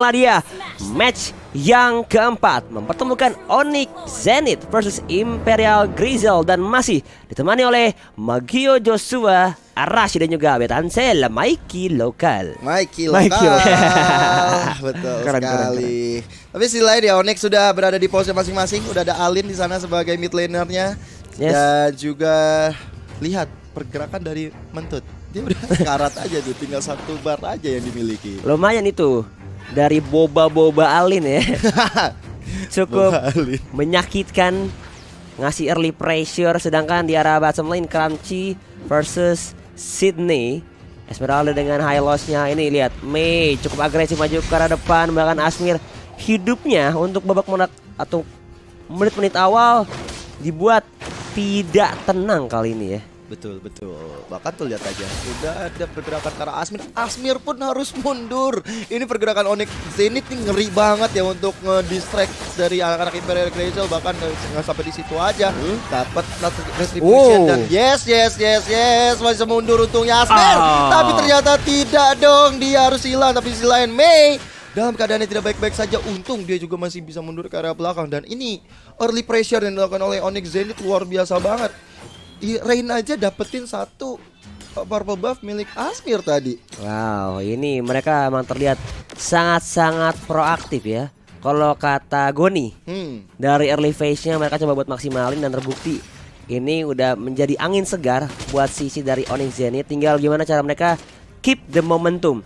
Dia match yang keempat mempertemukan Onyx Zenith versus Imperial Grizzle dan masih ditemani oleh Magio Joshua, Arashi dan juga Betancel, Mikey lokal. Betul sekali. Tapi sisi lain ya, Onyx sudah berada di pose masing-masing. Udah ada Alin di sana sebagai mid lanernya. Dan juga lihat pergerakan dari Mentut. Dia udah karat aja tuh, tinggal satu bar aja yang dimiliki. Lumayan itu. Dari boba-boba Alin ya. Cukup menyakitkan, ngasih early pressure. Sedangkan di arah bottom lane Crunchy versus Sydney, Esmeralda dengan high loss-nya. Ini lihat Mei cukup agresif maju ke arah depan. Bahkan Asmir hidupnya untuk babak atau menit-menit awal dibuat tidak tenang kali ini ya. Betul. Bahkan tuh lihat aja, udah ada pergerakan ke arah Asmir. Asmir pun harus mundur. Ini pergerakan Onyx Zenith ini ngeri banget ya untuk nge-distract dari anak-anak Imperial Grizzle. Bahkan nggak sampai di situ aja. Dapat retribution dan yes, masih mundur untungnya Asmir. Tapi ternyata tidak dong, dia harus hilang. Tapi sisi lain Mei dalam keadaan yang tidak baik-baik saja, untung dia juga masih bisa mundur ke area belakang. Dan ini early pressure yang dilakukan oleh Onyx Zenith luar biasa banget. Rain aja dapetin satu purple buff milik Asmir tadi. Wow, ini mereka emang terlihat sangat-sangat proaktif ya. Kalau kata Goni, dari early phase-nya mereka coba buat maksimalin dan terbukti ini udah menjadi angin segar buat sisi dari Onyx Zenith. Tinggal gimana cara mereka keep the momentum,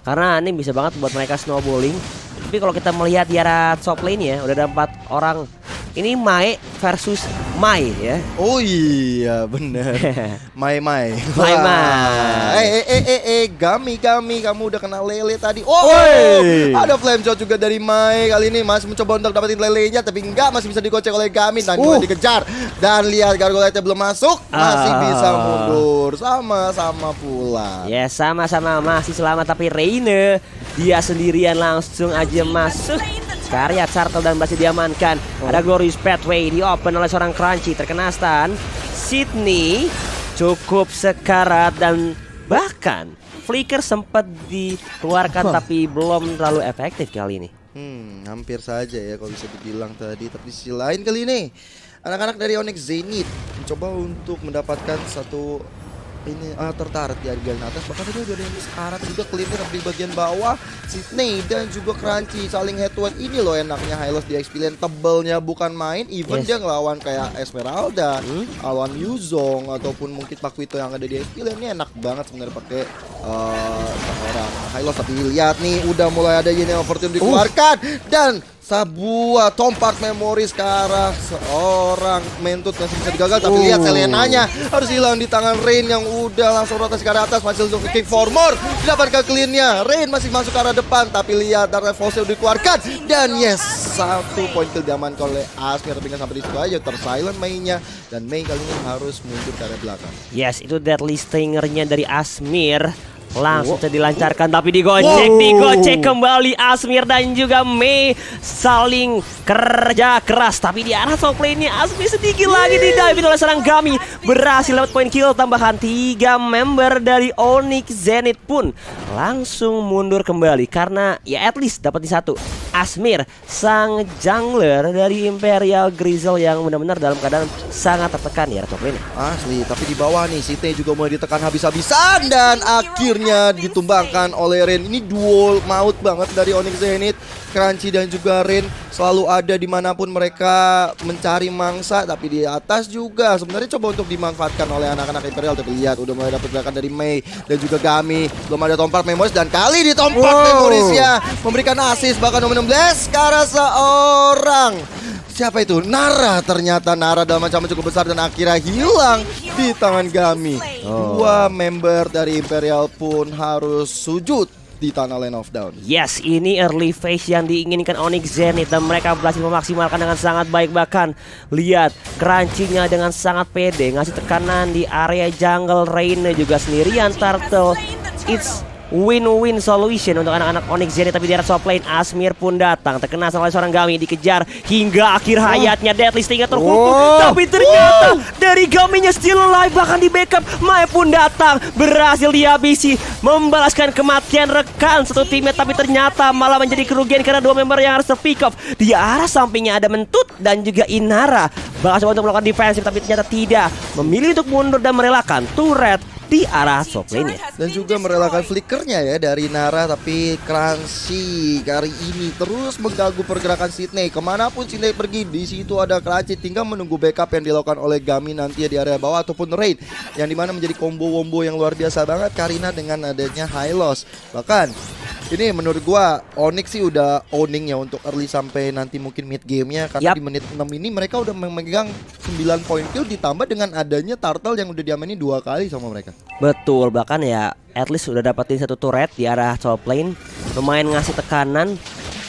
karena ini bisa banget buat mereka snowballing. Tapi kalau kita melihat di arah top lane ya, udah ada 4 orang. Ini Mai versus Mai ya. Oh iya bener. Mai. Gami kamu udah kena lele tadi. Ada flame shot juga dari Mai. Kali ini masih mencoba untuk dapetin lelenya, tapi enggak, masih bisa digocek oleh Gami dan juga dikejar. Dan lihat Gargoyle-nya belum masuk, masih bisa mundur. Sama-sama pula. Ya sama-sama masih selamat, tapi Reine dia sendirian langsung aja masuk. Karya Turtle dan masih diamankan. Ada Glorious Pathway di open oleh seorang Crunchy, terkena stun. Sydney cukup sekarat dan bahkan Flicker sempat dikeluarkan tapi belum terlalu efektif kali ini. Hampir saja ya kalau bisa dibilang tadi. Tapi sisi lain kali ini anak-anak dari Onyx Zenith mencoba untuk mendapatkan satu tertarik di bagian atas. Bahkan tadi udah ada yang sekarat juga, clear di bagian bawah. Sydney dan juga Crunchy saling head to head. Ini loh enaknya Hylos di experience, tebelnya bukan main. Even dia ngelawan kayak Esmeralda, lawan Yuzong ataupun mungkin Pakuito yang ada di experience. Ini enak banget sebenarnya pakai orang Hylos. Tapi lihat nih, udah mulai ada Yin Opportunity dikeluarkan dan sebuah tompak memoris ke arah seorang Mentut masih bisa digagal. Tapi lihat Selenanya harus hilang di tangan Rain yang udah langsung rotasi ke arah atas. Masih untuk kick for more, didapatkan clean-nya. Rain masih masuk ke arah depan, tapi lihat Dark Force dikeluarkan. Dan yes, satu poin kill diamankan oleh Asmir. Tapi nggak sampai di situ aja, tersilent Mei-nya. Dan Mei kali ini harus mundur ke arah belakang. Yes, itu deadly stinger-nya dari Asmir. Langsung bisa dilancarkan tapi digocek kembali. Asmir dan juga Mei saling kerja keras, tapi di arah top lane-nya Asmir sedikit lagi didiving oleh seorang Gami. Berhasil dapat poin kill tambahan. 3 member dari Onyx Zenith pun langsung mundur kembali karena ya at least dapat di satu. Asmir sang jungler dari Imperial Grizzle yang benar-benar dalam keadaan sangat tertekan ya top lane. Asli, tapi di bawah nih Sydney juga mulai ditekan habis-habisan dan akhirnya ditumbangkan oleh Rain. Ini duel maut banget dari Onyx Zenith. Crunchy dan juga Rain selalu ada dimanapun mereka mencari mangsa. Tapi di atas juga sebenarnya coba untuk dimanfaatkan oleh anak-anak Imperial. Tapi lihat udah mulai dapat gerakan dari Mei dan juga Gami. Belum ada tompak Memoris dan kali ditompak Memorisnya memberikan assist bahkan nomor 16 ke arah seorang, siapa itu? Nara. Ternyata Nara dalam ancaman cukup besar dan akhirnya hilang di tangan Gami. 2 member dari Imperial pun harus sujud di tanah Land of Dawn. Yes, ini early phase yang diinginkan Onyx Zenith dan mereka berhasil memaksimalkan dengan sangat baik. Bahkan lihat Crunchy-nya dengan sangat pede ngasih tekanan di area jungle. Rain juga sendirian. Turtle it's win-win solution untuk anak-anak Onyx Zenith. Tapi di arah top lane Asmir pun datang, terkena oleh seorang Gami, dikejar hingga akhir hayatnya. Deadly Stinger terkumpul, tapi ternyata dari Gaminya still alive, bahkan di backup Mae pun datang, berhasil dihabisi, membalaskan kematian rekan satu timnya. Tapi ternyata malah menjadi kerugian karena dua member yang harus terpick off. Di arah sampingnya ada Mentut dan juga Inara, bakal coba untuk melakukan defensif, tapi ternyata tidak, memilih untuk mundur dan merelakan turret di arah top lane-nya. Dan juga merelakan flickernya ya dari Nara. Tapi Crunchy kali ini terus mengganggu pergerakan Sydney. Kemanapun Sydney pergi, di situ ada Crunchy, tinggal menunggu backup yang dilakukan oleh Gami nanti di area bawah ataupun Rain, yang dimana menjadi combo-wombo yang luar biasa banget Karina dengan adanya high loss. Bahkan ini menurut gua Onyx sih udah owning ya untuk early sampai nanti mungkin mid gamenya. Karena di menit 6 ini mereka udah memegang 9 point kill, ditambah dengan adanya Turtle yang udah diamanin 2 kali sama mereka. Betul, bahkan ya at least udah dapetin satu turret di arah top lane, lumayan ngasih tekanan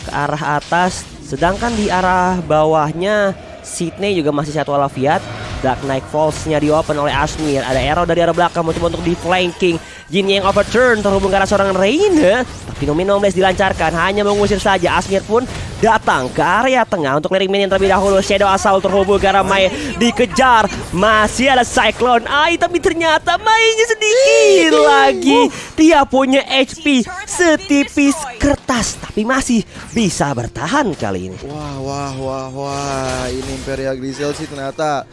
ke arah atas. Sedangkan di arah bawahnya Sydney juga masih satu walafiat. Dark Knight Falls-nya di open oleh Asmir. Ada arrow dari arah belakang mencoba untuk di flanking. Jin yang overturn terhubung ke arah seorang Reina. Tapi Nominobles dilancarkan, hanya mengusir saja. Asmir pun datang ke area tengah untuk clearing minion terlebih dahulu. Shadow Assault terhubung ke arah Mai, dikejar. Masih ada Cyclone Eye, tapi ternyata Mai-nya sedikit lagi. Dia punya HP setipis kertas, tapi masih bisa bertahan kali ini. Wah, ini Imperial Grizel sih ternyata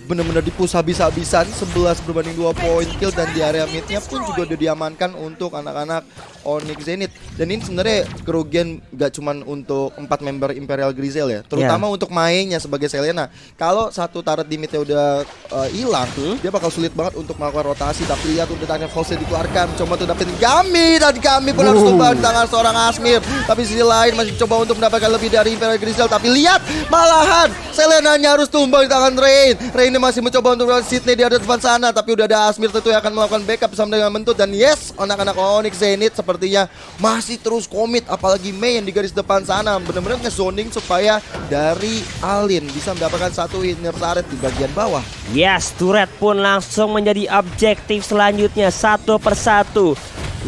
benar-benar dipush habis-habisan. 11 berbanding 2 point kill, dan di area midnya pun juga udah diamankan untuk anak-anak Onyx Zenith. Dan ini sebenarnya kerugian gak cuman untuk 4 member Imperial Grizel ya, terutama untuk mainnya sebagai Selena. Kalau satu turret di midnya udah hilang, dia bakal sulit banget untuk melakukan rotasi. Tapi lihat udah tanya False dikeluarkan, coba tuh dapetin Gami, dan Gami pun harus tumbang di tangan seorang Asmir. Tapi sisi lain masih coba untuk mendapatkan lebih dari Imperial Grizel. Tapi lihat malahan Selenanya harus tumbang di tangan Rain. Rain masih mencoba untuk melawan Sydney di ada depan sana, tapi udah ada Asmir tentu yang akan melakukan backup bersama dengan Mentut. Dan yes, anak-anak Onyx Zenith sepertinya masih terus komit, apalagi Mei yang di garis depan sana benar-benar nge-zoning supaya dari Alin bisa mendapatkan satu inner turret di bagian bawah. Yes, turret pun langsung menjadi objektif selanjutnya satu persatu.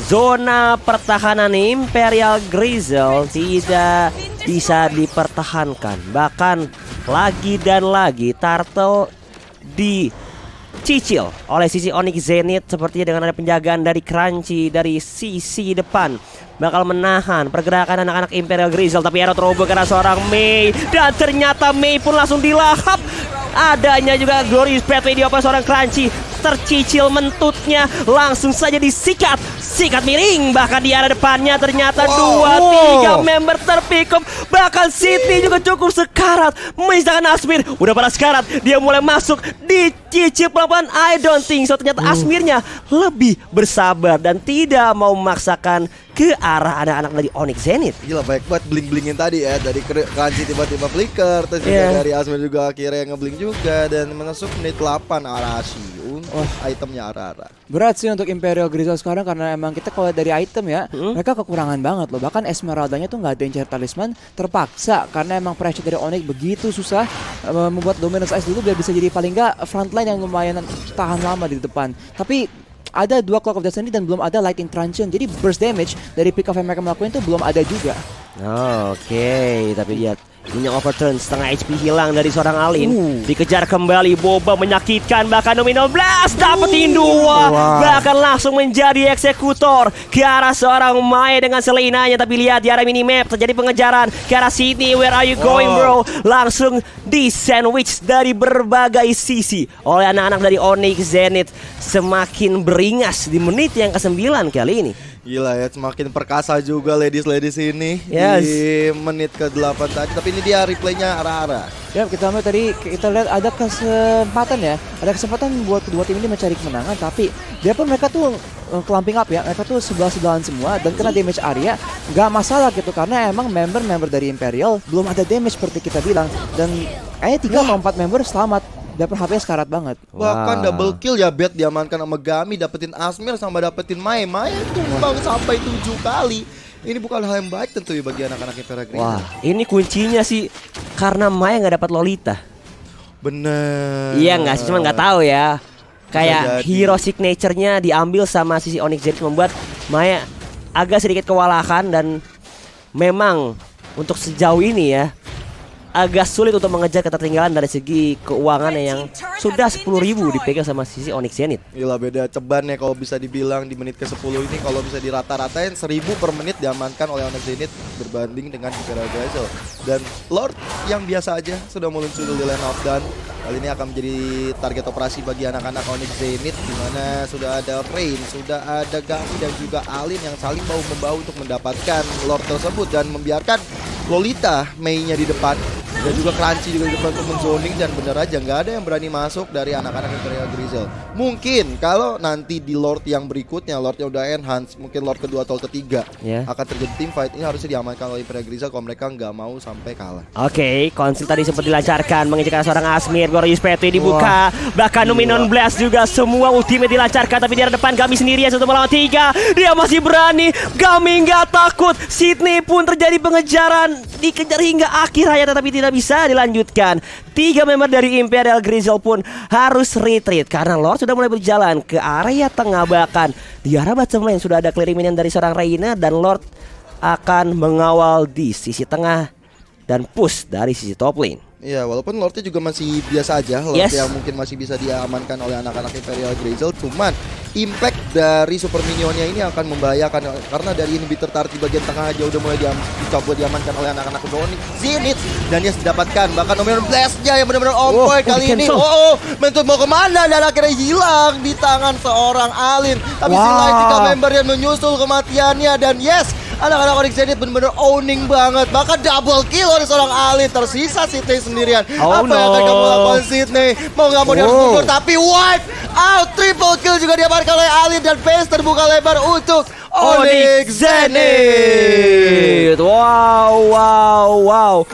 Zona pertahanan Imperial Grizel tidak bisa dipertahankan. Bahkan lagi dan lagi Turtle dicicil oleh sisi Onyx Zenith, sepertinya dengan ada penjagaan dari Crunchy dari sisi depan bakal menahan pergerakan anak-anak Imperial Grizel. Tapi arrow terhubung karena seorang Mei, dan ternyata Mei pun langsung dilahap. Adanya juga Glorious Pathway di open seorang Crunchy, tercicil Mentutnya langsung saja disikat, sikat miring. Bahkan di arah depannya ternyata 2-3 member terpick up. Bahkan Sydney juga cukup sekarat, misalkan Asmir udah pada sekarat, dia mulai masuk, dicicil pelan-pelan. I don't think so, ternyata Asmirnya lebih bersabar dan tidak mau memaksakan ke arah anak-anak dari Onyx Zenith. Gila, baik banget bling-blingin tadi ya. Dari Crunchy tiba-tiba flicker, terus juga dari Asmir juga akhirnya ngebling juga. Dan masuk menit 8 Arashi untuk itemnya Arara. Berat sih untuk Imperial Grizel sekarang, karena emang kita kalau dari item ya, mereka kekurangan banget loh. Bahkan Esmeraldanya tuh nggak ada Enchant Talisman, terpaksa karena emang pressure dari Onyx begitu susah membuat Dominus Ice dulu biar bisa jadi paling nggak frontline yang lumayan tahan lama di depan. Tapi ada 2 Clock of Destiny dan belum ada Lightning Truncheon, jadi burst damage dari pick off yang mereka melakukan itu belum ada juga. Oke, tapi lihat ini overturn, setengah HP hilang dari seorang Alin. Dikejar kembali, Boba menyakitkan, bahkan Domino Blast dapetin 2. Bahkan langsung menjadi eksekutor ke arah seorang Mai dengan Selenanya. Tapi lihat di arah minimap terjadi pengejaran ke arah Sydney. Where are you going, bro? Langsung di sandwich dari berbagai sisi oleh anak-anak dari Onyx Zenith. Semakin beringas di menit yang ke-9 kali ini. Gila ya, semakin perkasa juga ladies ini di menit ke-8 tadi. Tapi ini dia replaynya Arara. Ya, kita lihat ada kesempatan ya. Ada kesempatan buat kedua tim ini mencari kemenangan, tapi mereka tuh clumping up ya. Mereka tuh sebelah-sebelahan semua dan kena damage area. Gak masalah gitu, karena emang member-member dari Imperial belum ada damage seperti kita bilang. Dan kayaknya 3 atau 4 member selamat. Dapat HP sekarat banget. Bahkan double kill ya, Bet diamankan sama Gami, dapetin Asmir sama dapetin Mai. Mai tumbang sampai 7 kali. Ini bukan hal yang baik tentu ya bagi anak-anak Imperial Grizel. Wah, ini kuncinya sih karena Mai nggak dapat Lolita. Bener. Iya nggak sih, cuma nggak tahu ya. Kayak jadi hero signature-nya diambil sama sisi Onyx Zenith, membuat Maya agak sedikit kewalahan dan memang untuk sejauh ini ya agak sulit untuk mengejar ketertinggalan dari segi keuangan yang sudah 10.000 dipegang sama sisi Onyx Zenith. Gila beda ceban ya kalau bisa dibilang di menit ke-10 ini, kalau bisa dirata-ratain 1000 per menit diamankan oleh Onyx Zenith berbanding dengan Imperial Grazel. Dan Lord yang biasa aja sudah meluncur di Land of Dawn. Kali ini akan menjadi target operasi bagi anak-anak Onyx Zenith, di mana sudah ada Rain, sudah ada Gami dan juga Alin yang saling bahu-membahu untuk mendapatkan Lord tersebut dan membiarkan Lolita Mei-nya di depan dan juga Crunchy juga di depan untuk menzoning, dan bener aja nggak ada yang berani masuk dari anak-anak Imperial Grazel. Mungkin kalau nanti di Lord yang berikutnya, Lordnya udah enhance, mungkin Lord kedua atau ketiga akan terjadi team fight. Ini harusnya diamankan oleh Imperial Grazel kalau mereka nggak mau sampai kalah. Oke, konsil tadi sempat dilancarkan menginjakan seorang Asmir, Glorious PT dibuka, bahkan Numinon Blast juga semua ultimate dilancarkan, tapi di arah depan Gami sendirian 1 melawan 3. Dia masih berani, Gami nggak takut. Sydney pun terjadi pengejaran, dikejar hingga akhir hayat tetapi tidak bisa dilanjutkan. 3 member dari Imperial Grazel pun harus retreat karena Lord sudah mulai berjalan ke area tengah, bahkan di arah bottom lane sudah ada clearing minion dari seorang Reina, dan Lord akan mengawal di sisi tengah dan push dari sisi top lane. Iya, walaupun Lordnya juga masih biasa aja, Lord yang mungkin masih bisa diamankan oleh anak-anak Imperial Grazel, cuman impact dari super minionnya ini akan membahayakan karena dari inhibitor turret di bagian tengah aja udah mulai dicoba diamankan oleh anak-anak Onyx Zenith, dan dia didapatkan bahkan Numinon Blast-nya yang benar-benar on point kali ini. Mentut mau kemana dan akhirnya hilang di tangan seorang Alin. Tapi selain 3 member yang menyusul kematiannya, dan yes, anak-anak Onyx Zenith benar-benar owning banget, bahkan double kill oleh seorang Alin. Tersisa Sydney sendirian. Apa yang akan kamu lakukan Sydney? Mau nggak mau dia harus mundur, tapi wipe out, triple kill juga diamankan oleh Alin, dan base terbuka lebar untuk Onyx Zenith. Wow.